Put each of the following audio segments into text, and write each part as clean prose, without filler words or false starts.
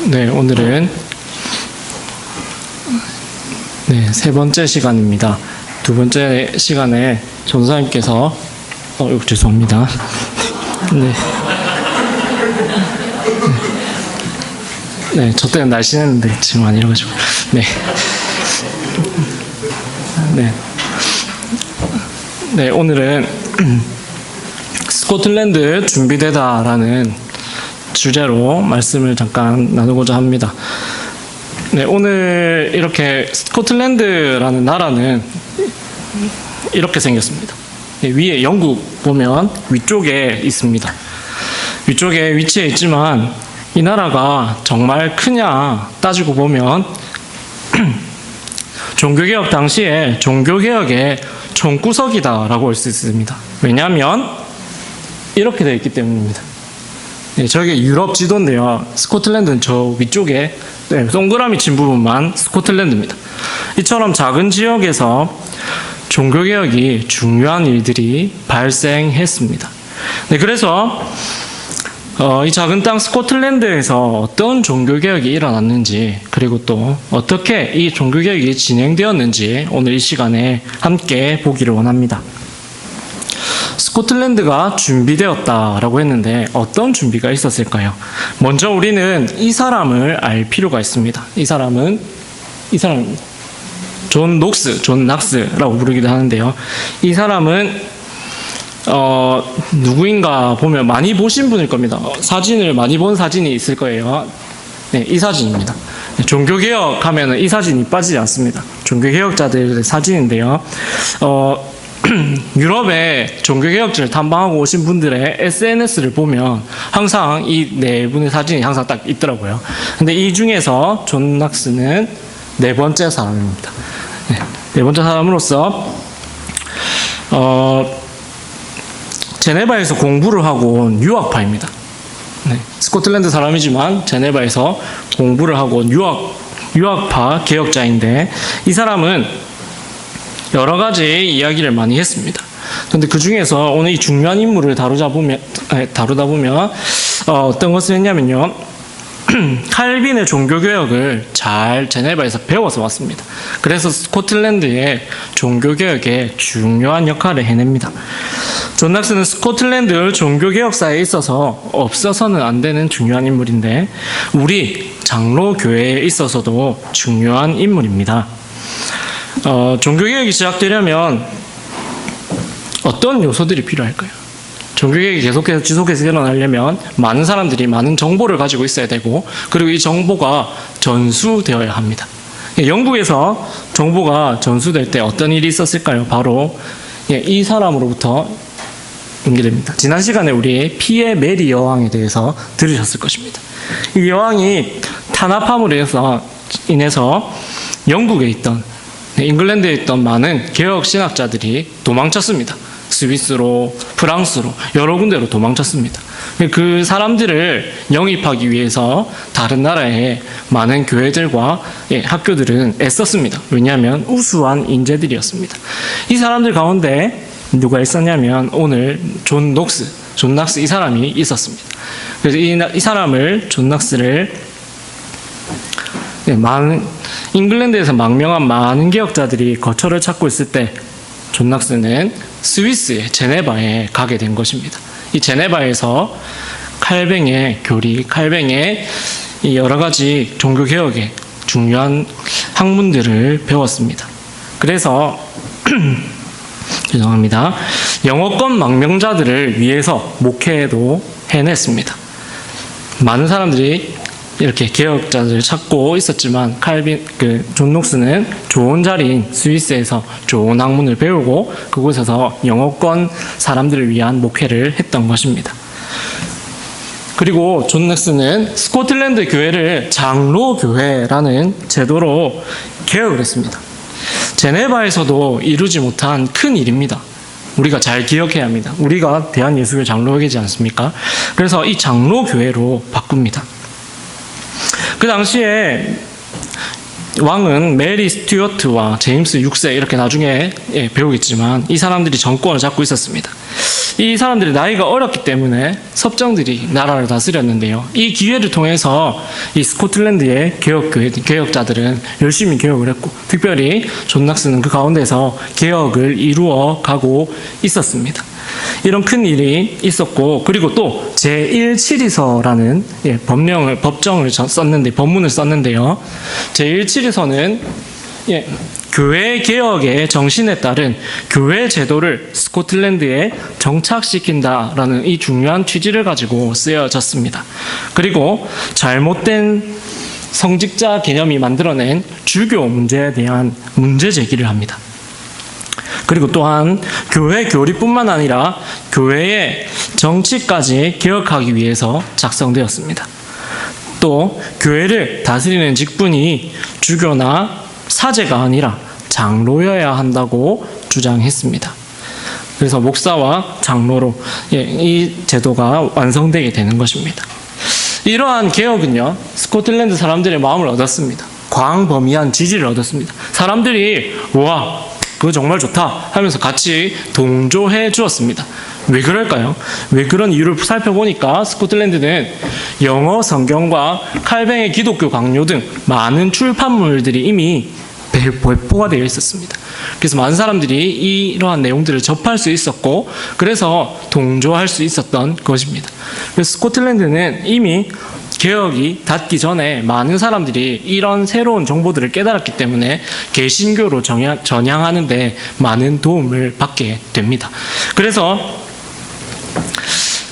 네, 오늘은 세 번째 시간입니다. 두 번째 시간에 전사님께서 죄송합니다. 저 때는 날씬했는데 지금 아니라가지고 오늘은 스코틀랜드 준비되다라는 주제로 말씀을 잠깐 나누고자 합니다. 오늘 이렇게 스코틀랜드라는 나라는 이렇게 생겼습니다. 위에 영국 보면 위쪽에 있습니다. 위쪽에 위치해 있지만 이 나라가 정말 크냐 따지고 보면 종교개혁 당시에 종교개혁의 총구석이다라고 할 수 있습니다. 왜냐하면 이렇게 되어 있기 때문입니다. 저게 유럽 지도인데요. 스코틀랜드는 저 위쪽에 동그라미 친 부분만 스코틀랜드입니다. 이처럼 작은 지역에서 종교개혁이 중요한 일들이 발생했습니다. 그래서 이 작은 땅 스코틀랜드에서 어떤 종교개혁이 일어났는지, 그리고 또 어떻게 이 종교개혁이 진행되었는지 오늘 이 시간에 함께 보기를 원합니다. 스코틀랜드가 준비되었다라고 했는데 어떤 준비가 있었을까요? 먼저 우리는 이 사람을 알 필요가 있습니다. 이 사람입니다. 존 낙스라고 부르기도 하는데요. 이 사람은 누구인가 보면 많이 보신 분일 겁니다. 사진을 많이 본 사진이 있을 거예요. 이 사진입니다. 종교개혁 하면은 이 사진이 빠지지 않습니다. 종교개혁자들의 사진인데요. 유럽의 종교개혁지를 탐방하고 오신 분들의 SNS를 보면 항상 이 네 분의 사진이 항상 딱 있더라고요. 근데 이 중에서 존 낙스는 네 번째 사람입니다. 네 번째 사람으로서 제네바에서 공부를 하고 온 유학파입니다. 스코틀랜드 사람이지만 제네바에서 공부를 하고 온 유학파 개혁자인데, 이 사람은 여러 가지 이야기를 많이 했습니다. 그런데 그 중에서 오늘 이 중요한 인물을 다루다 보면 어떤 것을 했냐면요. 칼빈의 종교개혁을 잘 제네바에서 배워서 왔습니다. 그래서 스코틀랜드의 종교개혁에 중요한 역할을 해냅니다. 존 낙스는 스코틀랜드 종교개혁사에 있어서 없어서는 안 되는 중요한 인물인데, 우리 장로교회에 있어서도 중요한 인물입니다. 종교개혁이 시작되려면 어떤 요소들이 필요할까요? 종교개혁이 계속해서 지속해서 일어나려면 많은 사람들이 많은 정보를 가지고 있어야 되고, 그리고 이 정보가 전수되어야 합니다. 영국에서 정보가 전수될 때 어떤 일이 있었을까요? 바로 이 사람으로부터 연결됩니다. 지난 시간에 우리 피에 메리 여왕에 대해서 들으셨을 것입니다. 이 여왕이 탄압함으로 인해서 영국에 있던, 잉글랜드에 있던 많은 개혁 신학자들이 도망쳤습니다. 스위스로, 프랑스로, 여러 군데로 도망쳤습니다. 그 사람들을 영입하기 위해서 다른 나라의 많은 교회들과 학교들은 애썼습니다. 왜냐하면 우수한 인재들이었습니다. 이 사람들 가운데 누가 있었냐면 오늘 존 낙스 이 사람이 있었습니다. 그래서 이 사람을, 존 낙스를 잉글랜드에서 망명한 많은 개혁자들이 거처를 찾고 있을 때 존 낙스는 스위스의 제네바에 가게 된 것입니다. 이 제네바에서 칼뱅의 교리, 칼뱅의 여러 가지 종교개혁의 중요한 학문들을 배웠습니다. 그래서 죄송합니다. 영어권 망명자들을 위해서 목회도 해냈습니다. 많은 사람들이 이렇게 개혁자들을 찾고 있었지만 존 녹스는 좋은 자리인 스위스에서 좋은 학문을 배우고 그곳에서 영어권 사람들을 위한 목회를 했던 것입니다. 그리고 존 녹스는 스코틀랜드 교회를 장로교회라는 제도로 개혁을 했습니다. 제네바에서도 이루지 못한 큰 일입니다. 우리가 잘 기억해야 합니다. 우리가 대한예수교회 장로교회이지 않습니까? 그래서 이 장로교회로 바꿉니다. 그 당시에 왕은 메리 스튜어트와 제임스 6세 이렇게 나중에 배우겠지만 이 사람들이 정권을 잡고 있었습니다. 이 사람들이 나이가 어렸기 때문에 섭정들이 나라를 다스렸는데요. 이 기회를 통해서 이 스코틀랜드의 개혁자들은 열심히 개혁을 했고, 특별히 존 낙스는 그 가운데서 개혁을 이루어 가고 있었습니다. 이런 큰 일이 있었고, 그리고 또 제1치리서라는 법정을 썼는데, 법문을 썼는데요. 제1치리서는 교회 개혁의 정신에 따른 교회 제도를 스코틀랜드에 정착시킨다라는 이 중요한 취지를 가지고 쓰여졌습니다. 그리고 잘못된 성직자 개념이 만들어낸 주교 문제에 대한 문제 제기를 합니다. 그리고 또한 교회 교리뿐만 아니라 교회의 정치까지 개혁하기 위해서 작성되었습니다. 또 교회를 다스리는 직분이 주교나 사제가 아니라 장로여야 한다고 주장했습니다. 그래서 목사와 장로로 이 제도가 완성되게 되는 것입니다. 이러한 개혁은요, 스코틀랜드 사람들의 마음을 얻었습니다. 광범위한 지지를 얻었습니다. 사람들이 와, 그거 정말 좋다 하면서 같이 동조해 주었습니다. 왜 그럴까요? 왜 그런 이유를 살펴보니까 스코틀랜드는 영어 성경과 칼뱅의 기독교 강요 등 많은 출판물들이 이미 배포가 되어 있었습니다. 그래서 많은 사람들이 이러한 내용들을 접할 수 있었고, 그래서 동조할 수 있었던 것입니다. 그래서 스코틀랜드는 이미 개혁이 닿기 전에 많은 사람들이 이런 새로운 정보들을 깨달았기 때문에 개신교로 전향하는 데 많은 도움을 받게 됩니다. 그래서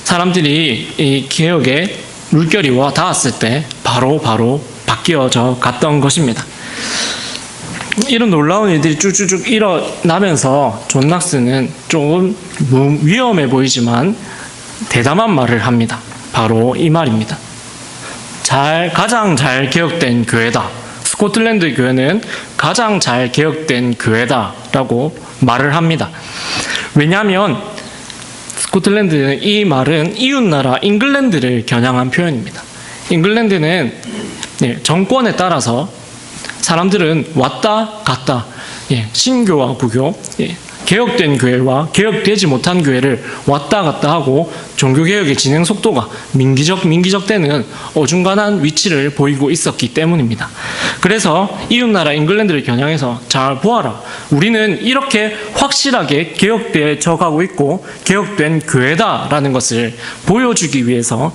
사람들이 이 개혁의 물결이 와 닿았을 때 바로 바뀌어져 갔던 것입니다. 이런 놀라운 일들이 쭉쭉쭉 일어나면서 존 낙스는 조금 위험해 보이지만 대담한 말을 합니다. 바로 이 말입니다. 가장 잘 개혁된 교회다. 스코틀랜드 교회는 가장 잘 개혁된 교회다라고 말을 합니다. 왜냐하면 스코틀랜드는 이 말은 이웃나라 잉글랜드를 겨냥한 표현입니다. 잉글랜드는 정권에 따라서 사람들은 왔다 갔다, 신교와 구교, 개혁된 교회와 개혁되지 못한 교회를 왔다 갔다 하고 종교개혁의 진행 속도가 민기적 때는 어중간한 위치를 보이고 있었기 때문입니다. 그래서 이웃나라 잉글랜드를 겨냥해서 잘 보아라. 우리는 이렇게 확실하게 개혁되어 가고 있고 개혁된 교회다라는 것을 보여주기 위해서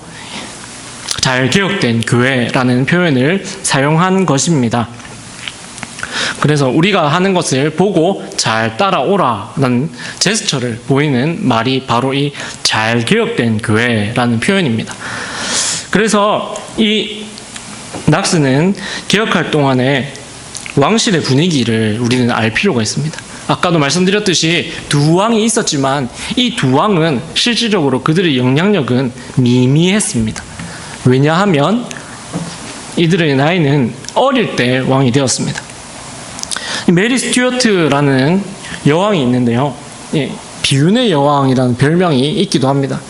잘 개혁된 교회라는 표현을 사용한 것입니다. 그래서 우리가 하는 것을 보고 잘 따라오라는 제스처를 보이는 말이 바로 이 잘 개혁된 교회라는 표현입니다. 그래서 이 낙스는 개혁할 동안에 왕실의 분위기를 우리는 알 필요가 있습니다. 아까도 말씀드렸듯이 두 왕이 있었지만 이 두 왕은 실질적으로 그들의 영향력은 미미했습니다. 왜냐하면 이들의 나이는 어릴 때 왕이 되었습니다. 메리 스튜어트라는 여왕이 있는데요. 비운의 여왕이라는 별명이 있기도 합니다.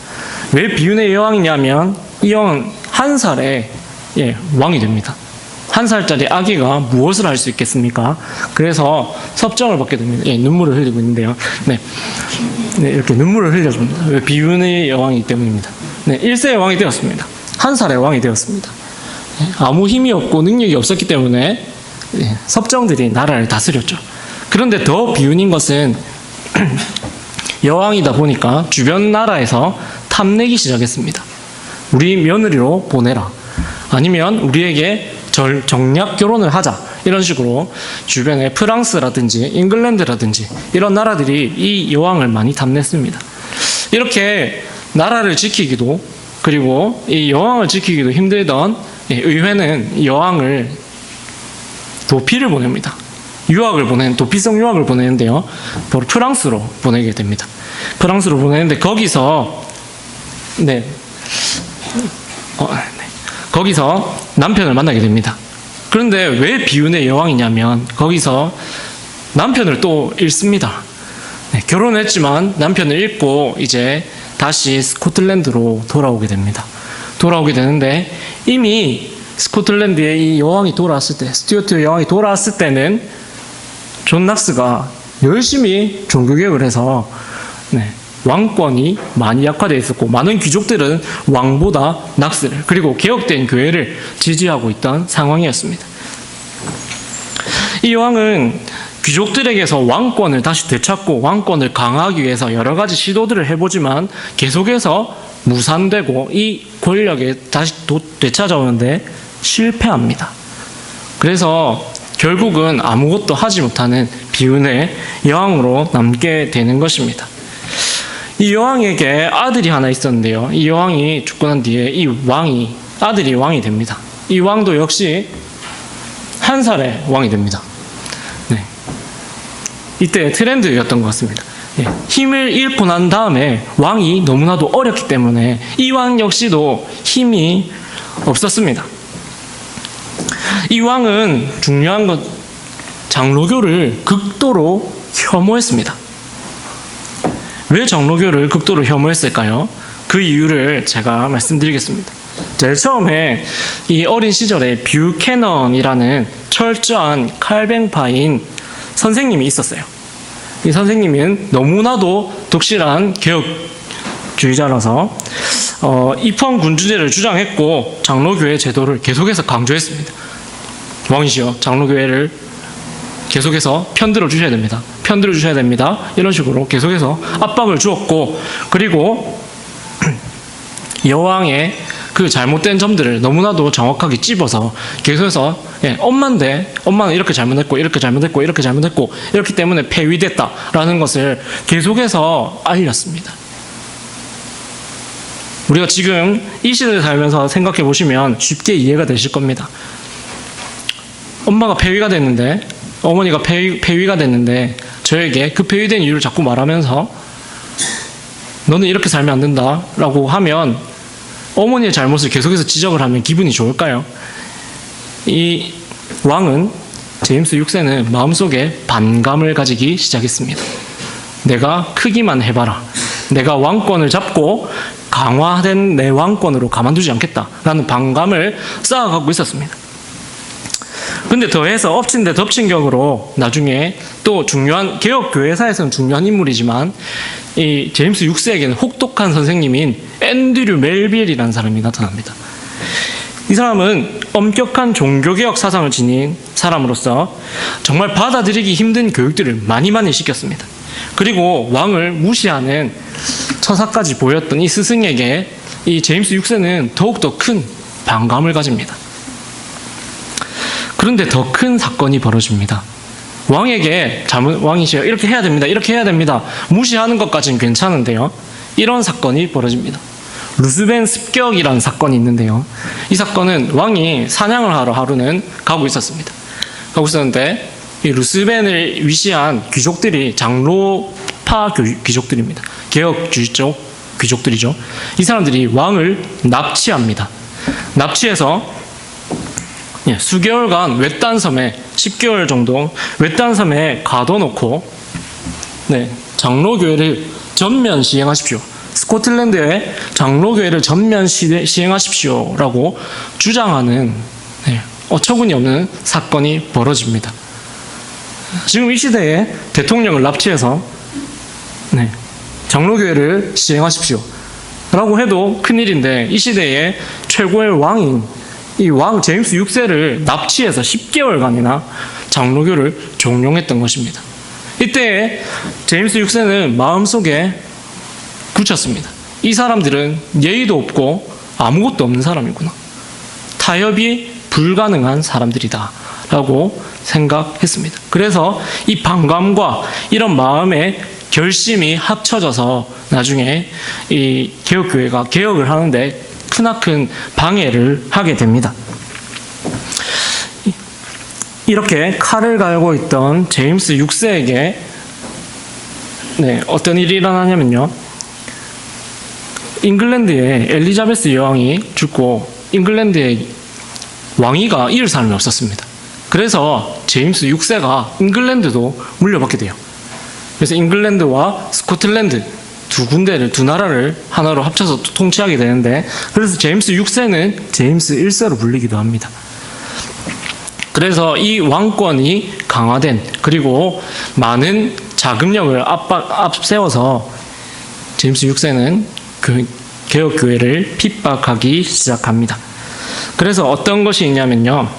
왜 비운의 여왕이냐면 이 여왕은 1살에 왕이 됩니다. 1살짜리 아기가 무엇을 할 수 있겠습니까? 그래서 섭정을 받게 됩니다. 눈물을 흘리고 있는데요. 이렇게 눈물을 흘려줍니다. 왜 비운의 여왕이기 때문입니다. 1세의 왕이 되었습니다. 1살의 왕이 되었습니다. 아무 힘이 없고 능력이 없었기 때문에 섭정들이 나라를 다스렸죠. 그런데 더 비운인 것은 여왕이다 보니까 주변 나라에서 탐내기 시작했습니다. 우리 며느리로 보내라. 아니면 우리에게 정략 결혼을 하자. 이런 식으로 주변에 프랑스라든지 잉글랜드라든지 이런 나라들이 이 여왕을 많이 탐냈습니다. 이렇게 나라를 지키기도 그리고 이 여왕을 지키기도 힘들던 의회는 여왕을 도피를 보냅니다. 도피성 유학을 보내는데요. 바로 프랑스로 보내게 됩니다. 프랑스로 보내는데 거기서 거기서 남편을 만나게 됩니다. 그런데 왜 비운의 여왕이냐면 거기서 남편을 또 잃습니다. 결혼을 했지만 남편을 잃고 이제 다시 스코틀랜드로 돌아오게 됩니다. 돌아오게 되는데 이미 스코틀랜드에 이 여왕이 돌아왔을 때, 스튜어트 여왕이 돌아왔을 때는 존 낙스가 열심히 종교개혁을 해서 왕권이 많이 약화되어 있었고 많은 귀족들은 왕보다 낙스를 그리고 개혁된 교회를 지지하고 있던 상황이었습니다. 이 왕은 귀족들에게서 왕권을 다시 되찾고 왕권을 강화하기 위해서 여러 가지 시도들을 해보지만 계속해서 무산되고 이 권력에 다시 되찾아오는데 실패합니다. 그래서 결국은 아무것도 하지 못하는 비운의 여왕으로 남게 되는 것입니다. 이 여왕에게 아들이 하나 있었는데요. 이 여왕이 죽고 난 뒤에 아들이 왕이 됩니다. 이 왕도 역시 한 살에 왕이 됩니다. 네. 이때 트렌드였던 것 같습니다. 네. 힘을 잃고 난 다음에 왕이 너무나도 어렵기 때문에 이 왕 역시도 힘이 없었습니다. 이 왕은 중요한 것, 장로교를 극도로 혐오했습니다. 왜 장로교를 극도로 혐오했을까요? 그 이유를 제가 말씀드리겠습니다. 제일 처음에 이 어린 시절에 뷰캐넌이라는 철저한 칼뱅파인 선생님이 있었어요. 이 선생님은 너무나도 독실한 개혁주의자라서 입헌군주제를 주장했고 장로교회 제도를 계속해서 강조했습니다. 왕이시여, 장로교회를 계속해서 편들어 주셔야 됩니다. 편들어 주셔야 됩니다. 이런 식으로 계속해서 압박을 주었고, 그리고 여왕의 그 잘못된 점들을 너무나도 정확하게 찝어서 계속해서 엄마는 이렇게 잘못했고 이렇게 잘못했고 이렇게 잘못했고 이렇기 때문에 폐위됐다라는 것을 계속해서 알렸습니다. 우리가 지금 이 시대에 살면서 생각해 보시면 쉽게 이해가 되실 겁니다. 엄마가 폐위가 됐는데, 어머니가 폐위가 됐는데 저에게 그 폐위된 이유를 자꾸 말하면서 너는 이렇게 살면 안 된다라고 하면 어머니의 잘못을 계속해서 지적을 하면 기분이 좋을까요? 이 왕은, 제임스 6세는 마음속에 반감을 가지기 시작했습니다. 내가 크기만 해봐라. 내가 왕권을 잡고 강화된 내 왕권으로 가만두지 않겠다라는 반감을 쌓아가고 있었습니다. 근데 더해서 엎친 데 덮친 격으로 나중에 또 중요한, 개혁교회사에서는 중요한 인물이지만 이 제임스 6세에게는 혹독한 선생님인 앤드류 멜빌이라는 사람이 나타납니다. 이 사람은 엄격한 종교개혁 사상을 지닌 사람으로서 정말 받아들이기 힘든 교육들을 많이 시켰습니다. 그리고 왕을 무시하는 처사까지 보였던 이 스승에게 이 제임스 6세는 더욱더 큰 반감을 가집니다. 그런데 더 큰 사건이 벌어집니다. 왕에게 왕이시여 이렇게 해야 됩니다. 이렇게 해야 됩니다. 무시하는 것까지는 괜찮은데요. 이런 사건이 벌어집니다. 루스벤 습격이라는 사건이 있는데요. 이 사건은 왕이 사냥을 하러 하루는 가고 있었습니다. 가고 있었는데 이 루스벤을 위시한 귀족들이 장로파 귀족들입니다. 개혁주의 쪽 귀족들이죠. 이 사람들이 왕을 납치합니다. 납치해서 수개월간 외딴 섬에 10개월 정도 외딴 섬에 가둬놓고 장로교회를 전면 시행하십시오. 스코틀랜드에 장로교회를 전면 시행하십시오라고 주장하는 어처구니 없는 사건이 벌어집니다. 지금 이 시대에 대통령을 납치해서 장로교회를 시행하십시오 라고 해도 큰일인데, 이 시대에 최고의 왕인 이 왕 제임스 6세를 납치해서 10개월간이나 장로교를 종용했던 것입니다. 이때 제임스 6세는 마음속에 굳혔습니다. 이 사람들은 예의도 없고 아무것도 없는 사람이구나. 타협이 불가능한 사람들이다 라고 생각했습니다. 그래서 이 반감과 이런 마음의 결심이 합쳐져서 나중에 이 개혁교회가 개혁을 하는데 크나큰 방해를 하게 됩니다. 이렇게 칼을 갈고 있던 제임스 6세에게 어떤 일이 일어나냐면요. 잉글랜드에 엘리자베스 여왕이 죽고 잉글랜드에 왕위가 이을 사람이 없었습니다. 그래서 제임스 6세가 잉글랜드도 물려받게 돼요. 그래서 잉글랜드와 스코틀랜드 두 나라를 하나로 합쳐서 통치하게 되는데, 그래서 제임스 6세는 제임스 1세로 불리기도 합니다. 그래서 이 왕권이 강화된, 그리고 많은 자금력을 앞세워서 제임스 6세는 그 개혁교회를 핍박하기 시작합니다. 그래서 어떤 것이 있냐면요.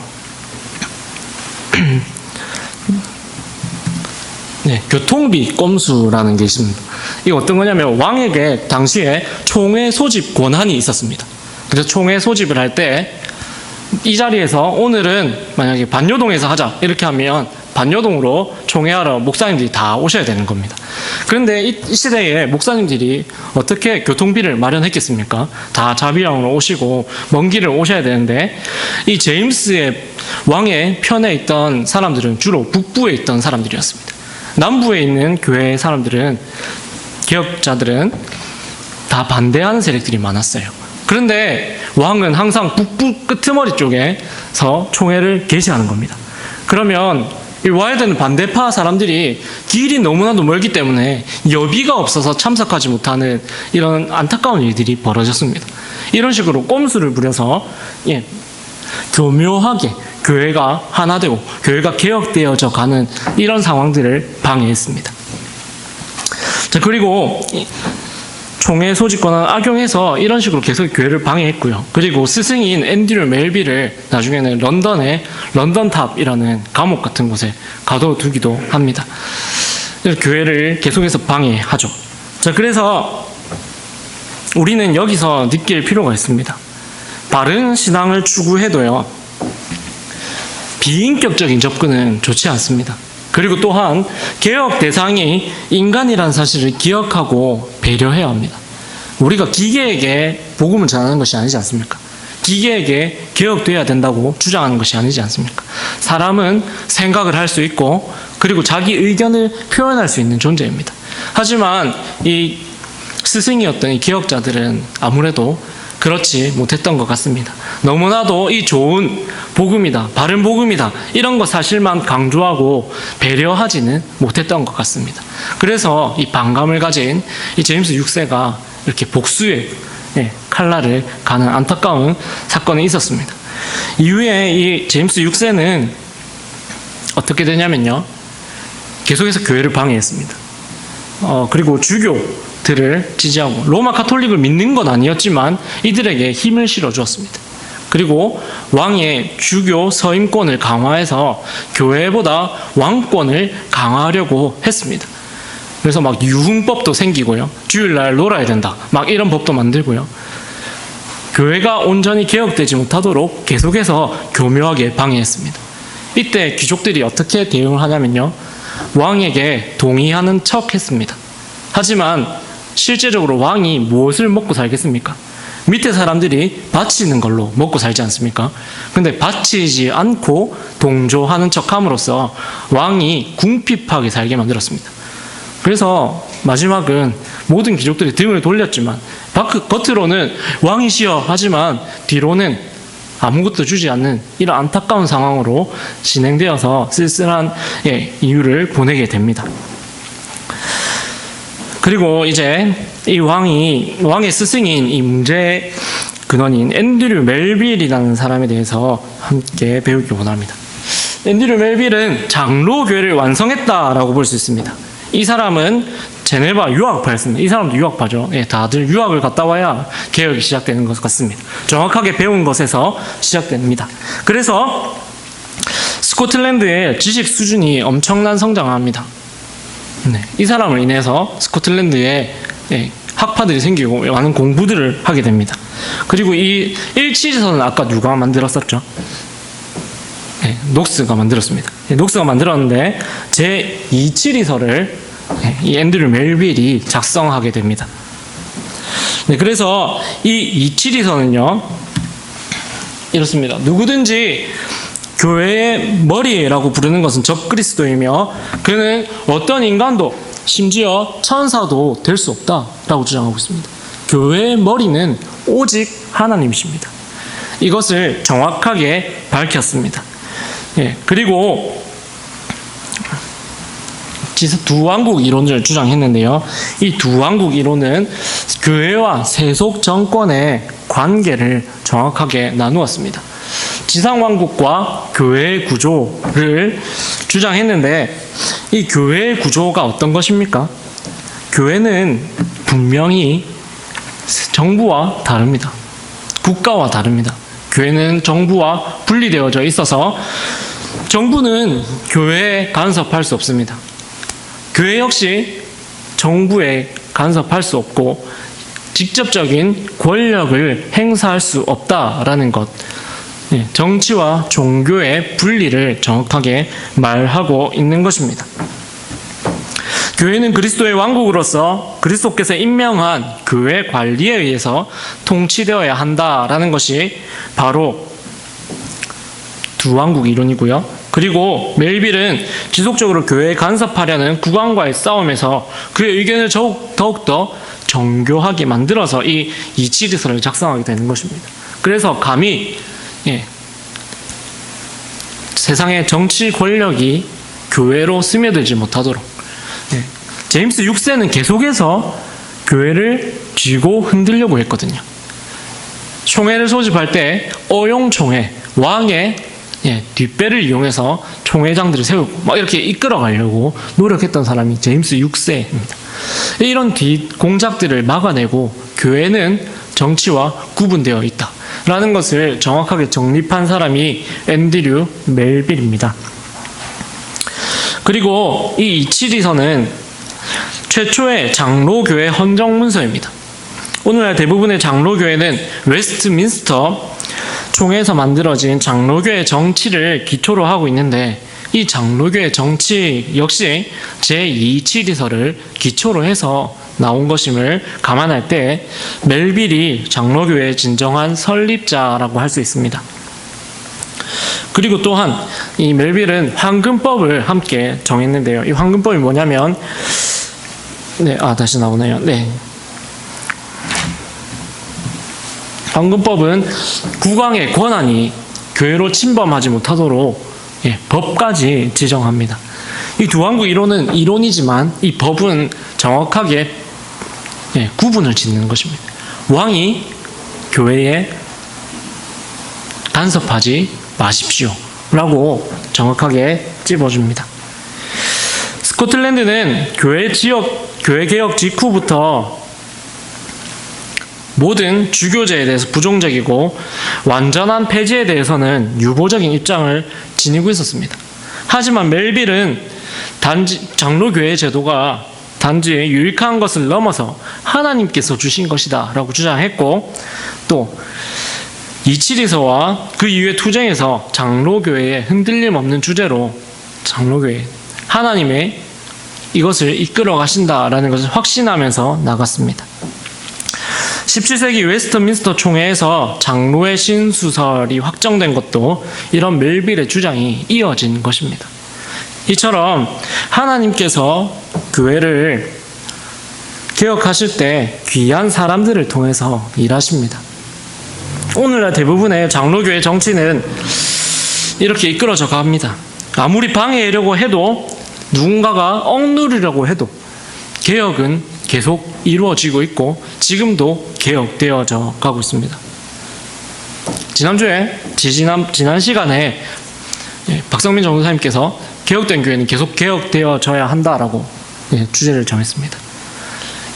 네, 교통비 꼼수라는 게 있습니다. 이게 어떤 거냐면 왕에게 당시에 총회 소집 권한이 있었습니다. 그래서 총회 소집을 할 때 이 자리에서 오늘은 만약에 반여동에서 하자 이렇게 하면 반여동으로 총회하러 목사님들이 다 오셔야 되는 겁니다. 그런데 이 시대에 목사님들이 어떻게 교통비를 마련했겠습니까? 다 자비량으로 오시고 먼 길을 오셔야 되는데 이 제임스의 왕의 편에 있던 사람들은 주로 북부에 있던 사람들이었습니다. 남부에 있는 교회 사람들은, 개혁자들은 다 반대하는 세력들이 많았어요. 그런데 왕은 항상 북부 끄트머리 쪽에서 총회를 개시하는 겁니다. 그러면 이 와야 되는 반대파 사람들이 길이 너무나도 멀기 때문에 여비가 없어서 참석하지 못하는 이런 안타까운 일들이 벌어졌습니다. 이런 식으로 꼼수를 부려서 교묘하게 교회가 하나 되고 교회가 개혁되어져 가는 이런 상황들을 방해했습니다. 자, 그리고 총회 소집권을 악용해서 이런 식으로 계속 교회를 방해했고요. 그리고 스승인 앤드류 멜빌을 나중에는 런던의 런던탑이라는 감옥 같은 곳에 가둬두기도 합니다. 교회를 계속해서 방해하죠. 자, 그래서 우리는 여기서 느낄 필요가 있습니다. 바른 신앙을 추구해도요, 비인격적인 접근은 좋지 않습니다. 그리고 또한 개혁 대상이 인간이라는 사실을 기억하고 배려해야 합니다. 우리가 기계에게 복음을 전하는 것이 아니지 않습니까? 기계에게 개혁돼야 된다고 주장하는 것이 아니지 않습니까? 사람은 생각을 할 수 있고 그리고 자기 의견을 표현할 수 있는 존재입니다. 하지만 이 스승이었던 이 개혁자들은 아무래도 그렇지 못했던 것 같습니다. 너무나도 이 좋은 복음이다, 바른 복음이다, 이런 것 사실만 강조하고 배려하지는 못했던 것 같습니다. 그래서 이 반감을 가진 이 제임스 6세가 이렇게 복수의 칼날을 가는 안타까운 사건이 있었습니다. 이후에 이 제임스 6세는 어떻게 되냐면요, 계속해서 교회를 방해했습니다. 그리고 주교들을 지지하고 로마 가톨릭을 믿는 건 아니었지만 이들에게 힘을 실어주었습니다. 그리고 왕의 주교 서임권을 강화해서 교회보다 왕권을 강화하려고 했습니다. 그래서 막 유흥법도 생기고요, 주일날 놀아야 된다, 막 이런 법도 만들고요, 교회가 온전히 개혁되지 못하도록 계속해서 교묘하게 방해했습니다. 이때 귀족들이 어떻게 대응을 하냐면요, 왕에게 동의하는 척 했습니다. 하지만 실제적으로 왕이 무엇을 먹고 살겠습니까? 밑에 사람들이 바치는 걸로 먹고 살지 않습니까? 근데 바치지 않고 동조하는 척 함으로써 왕이 궁핍하게 살게 만들었습니다. 그래서 마지막은 모든 귀족들이 등을 돌렸지만 겉으로는 왕이시여 하지만 뒤로는 아무것도 주지 않는 이런 안타까운 상황으로 진행되어서 쓸쓸한 이유를 보내게 됩니다. 그리고 이제 이 왕의 스승인 이 문제의 근원인 앤드류 멜빌이라는 사람에 대해서 함께 배우기 원합니다. 앤드류 멜빌은 장로교회를 완성했다라고 볼 수 있습니다. 이 사람은 제네바 유학파였습니다. 이 사람도 유학파죠. 다들 유학을 갔다 와야 개혁이 시작되는 것 같습니다. 정확하게 배운 것에서 시작됩니다. 그래서 스코틀랜드의 지식 수준이 엄청난 성장을 합니다. 이 사람을 인해서 스코틀랜드에 학파들이 생기고 많은 공부들을 하게 됩니다. 그리고 이 1치리서는 아까 누가 만들었었죠? 녹스가 만들었습니다. 녹스가 만들었는데 제2치리서를 이 앤드류 멜빌이 작성하게 됩니다. 그래서 이 2치리서는요 이렇습니다. 누구든지 교회의 머리라고 부르는 것은 적그리스도이며 그는 어떤 인간도 심지어 천사도 될 수 없다라고 주장하고 있습니다. 교회의 머리는 오직 하나님이십니다. 이것을 정확하게 밝혔습니다. 그리고 두왕국 이론을 주장했는데요, 이 두왕국 이론은 교회와 세속 정권의 관계를 정확하게 나누었습니다. 지상왕국과 교회의 구조를 주장했는데 이 교회의 구조가 어떤 것입니까? 교회는 분명히 정부와 다릅니다. 국가와 다릅니다. 교회는 정부와 분리되어져 있어서 정부는 교회에 간섭할 수 없습니다. 교회 역시 정부에 간섭할 수 없고 직접적인 권력을 행사할 수 없다라는 것. 정치와 종교의 분리를 정확하게 말하고 있는 것입니다. 교회는 그리스도의 왕국으로서 그리스도께서 임명한 교회 관리에 의해서 통치되어야 한다라는 것이 바로 두왕국 이론이고요. 그리고 멜빌은 지속적으로 교회에 간섭하려는 국왕과의 싸움에서 그의 의견을 더욱더 정교하게 만들어서 이 이치지서를 작성하게 되는 것입니다. 그래서 감히 세상의 정치 권력이 교회로 스며들지 못하도록 제임스 6세는 계속해서 교회를 쥐고 흔들려고 했거든요. 총회를 소집할 때 어용총회, 왕의 뒷배를 이용해서 총회장들을 세우고 막 이렇게 이끌어가려고 노력했던 사람이 제임스 6세입니다. 이런 뒷공작들을 막아내고 교회는 정치와 구분되어 있다라는 것을 정확하게 정립한 사람이 앤드류 멜빌입니다. 그리고 이 이치지서는 최초의 장로교회 헌정문서입니다. 오늘날 대부분의 장로교회는 웨스트민스터 총회에서 만들어진 장로교회 정치를 기초로 하고 있는데 이 장로교회 정치 역시 제2치리서를 기초로 해서 나온 것임을 감안할 때 멜빌이 장로교회의 진정한 설립자라고 할 수 있습니다. 그리고 또한 이 멜빌은 황금법을 함께 정했는데요. 이 황금법이 뭐냐면 다시 나오네요. 황금법은 국왕의 권한이 교회로 침범하지 못하도록 법까지 지정합니다. 이 두왕국 이론은 이론이지만 이 법은 정확하게 구분을 짓는 것입니다. 왕이 교회에 간섭하지 마십시오 라고 정확하게 찝어줍니다. 스코틀랜드는 교회 개혁 직후부터 모든 주교제에 대해서 부정적이고 완전한 폐지에 대해서는 유보적인 입장을 지니고 있었습니다. 하지만 멜빌은 단지 장로교회 제도가 단지 유익한 것을 넘어서 하나님께서 주신 것이다 라고 주장했고, 또 이치리서와 그 이후의 투쟁에서 장로교회의 흔들림 없는 주제로 장로교회 하나님의 이것을 이끌어 가신다라는 것을 확신하면서 나갔습니다. 17세기 웨스트민스터 총회에서 장로의 신수설이 확정된 것도 이런 멜빌의 주장이 이어진 것입니다. 이처럼 하나님께서 교회를 개혁하실 때 귀한 사람들을 통해서 일하십니다. 오늘날 대부분의 장로교회 정치는 이렇게 이끌어져 갑니다. 아무리 방해하려고 해도 누군가가 억누르려고 해도 개혁은 계속 이루어지고 있고 지금도 개혁되어져 가고 있습니다. 지난 시간에 박성민 전도사님께서 개혁된 교회는 계속 개혁되어져야 한다라고 주제를 정했습니다.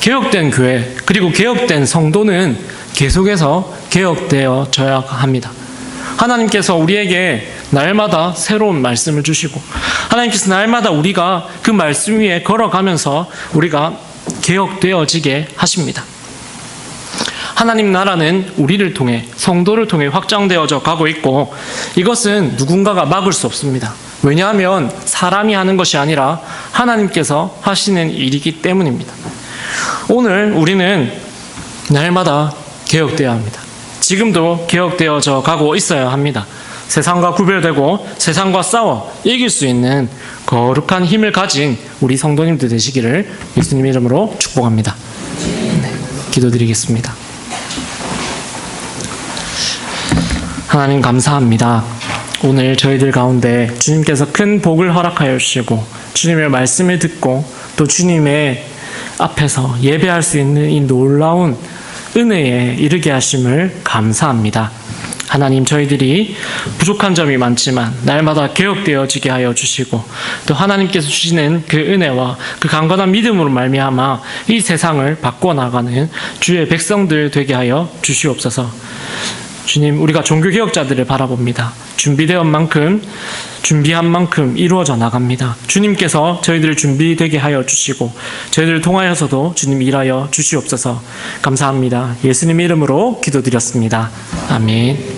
개혁된 교회 그리고 개혁된 성도는 계속해서 개혁되어져야 합니다. 하나님께서 우리에게 날마다 새로운 말씀을 주시고 하나님께서 날마다 우리가 그 말씀 위에 걸어가면서 우리가 개혁되어지게 하십니다. 하나님 나라는 우리를 통해 성도를 통해 확장되어져 가고 있고 이것은 누군가가 막을 수 없습니다. 왜냐하면 사람이 하는 것이 아니라 하나님께서 하시는 일이기 때문입니다. 오늘 우리는 날마다 개혁되어야 합니다. 지금도 개혁되어져 가고 있어야 합니다. 세상과 구별되고 세상과 싸워 이길 수 있는 거룩한 힘을 가진 우리 성도님들 되시기를 예수님 이름으로 축복합니다. 기도드리겠습니다. 하나님 감사합니다. 오늘 저희들 가운데 주님께서 큰 복을 허락하여 주시고 주님의 말씀을 듣고 또 주님의 앞에서 예배할 수 있는 이 놀라운 은혜에 이르게 하심을 감사합니다. 하나님, 저희들이 부족한 점이 많지만 날마다 개혁되어지게 하여 주시고, 또 하나님께서 주시는 그 은혜와 그 강건한 믿음으로 말미암아 이 세상을 바꿔나가는 주의 백성들 되게 하여 주시옵소서. 주님, 우리가 종교개혁자들을 바라봅니다. 준비한 만큼 이루어져 나갑니다. 주님께서 저희들을 준비되게 하여 주시고 저희들을 통하여서도 주님 일하여 주시옵소서. 감사합니다. 예수님 이름으로 기도드렸습니다. 아멘.